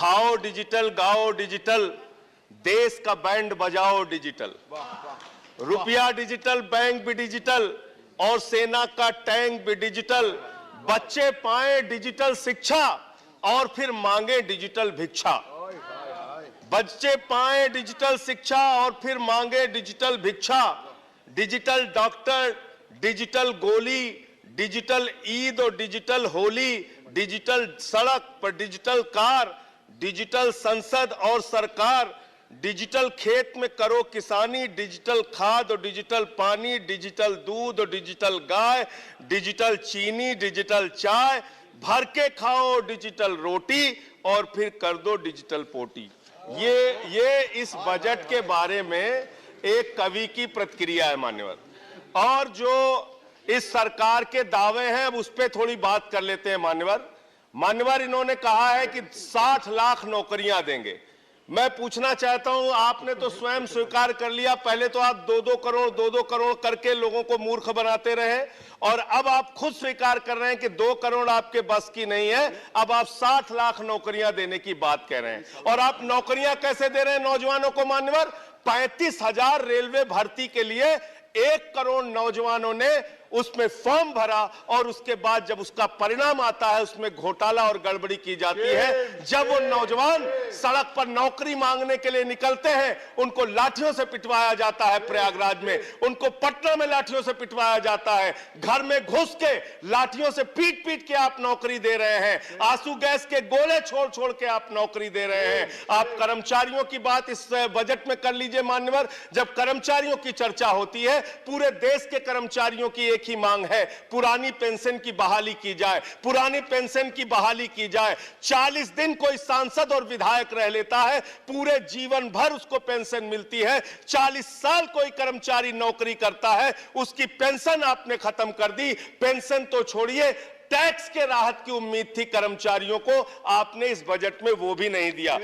खाओ डिजिटल, गाओ डिजिटल, देश का बैंड बजाओ डिजिटल। रुपया डिजिटल, बैंक भी डिजिटल और सेना का टैंक भी डिजिटल। बच्चे पाएं डिजिटल शिक्षा और फिर मांगे डिजिटल भिक्षा। बच्चे पाएं डिजिटल शिक्षा और फिर मांगे डिजिटल भिक्षा। डिजिटल डॉक्टर, डिजिटल गोली, डिजिटल ईद और डिजिटल होली, डिजिटल सड़क पर डिजिटल कार, डिजिटल संसद और सरकार, डिजिटल खेत में करो किसानी, डिजिटल खाद और डिजिटल पानी, डिजिटल दूध और डिजिटल गाय, डिजिटल चीनी, डिजिटल चाय, भर के खाओ डिजिटल रोटी और फिर कर दो डिजिटल पोटी। ये इस बजट के बारे में एक कवि की प्रतिक्रिया है मान्यवर। और जो इस सरकार के दावे हैं अब उस पर थोड़ी बात कर लेते हैं मान्यवर। इन्होंने कहा है कि 60 लाख नौकरियां देंगे। मैं पूछना चाहता हूं, आपने तो स्वयं स्वीकार कर लिया, पहले तो आप 2-2 करोड़ करके लोगों को मूर्ख बनाते रहे और अब आप खुद स्वीकार कर रहे हैं कि 2 करोड़ आपके बस की नहीं है। अब आप 60 लाख नौकरियां देने की बात कह रहे हैं। और आप नौकरियां कैसे दे रहे हैं नौजवानों को मान्यवर? 35,000 रेलवे भर्ती के लिए 1 करोड़ नौजवानों ने उसमें फॉर्म भरा और उसके बाद जब उसका परिणाम आता है उसमें घोटाला और गड़बड़ी की जाती है। जब वो नौजवान सड़क पर नौकरी मांगने के लिए निकलते हैं उनको लाठियों से पिटवाया जाता है प्रयागराज में, उनको पटना में लाठियों से पिटवाया जाता है, घर में घुस के लाठियों से पीट पीट के आप नौकरी दे रहे हैं, आंसू गैस के गोले छोड़ छोड़ के आप नौकरी दे रहे हैं। आप कर्मचारियों की बात इस बजट में कर लीजिए मान्यवर। जब कर्मचारियों की चर्चा होती है पूरे देश के कर्मचारियों की एक ही मांग है, पुरानी पेंशन की बहाली की जाए, पुरानी पेंशन की बहाली की जाए। 40 दिन कोई सांसद और विधायक रह लेता है, पूरे जीवन भर उसको पेंशन मिलती है। 40 साल कोई कर्मचारी नौकरी करता है, उसकी पेंशन आपने खत्म कर दी। पेंशन तो छोड़िए, टैक्स के राहत की उम्मीद थी कर्मचारियों को, आपने इस बजट में वो भी नहीं दिया।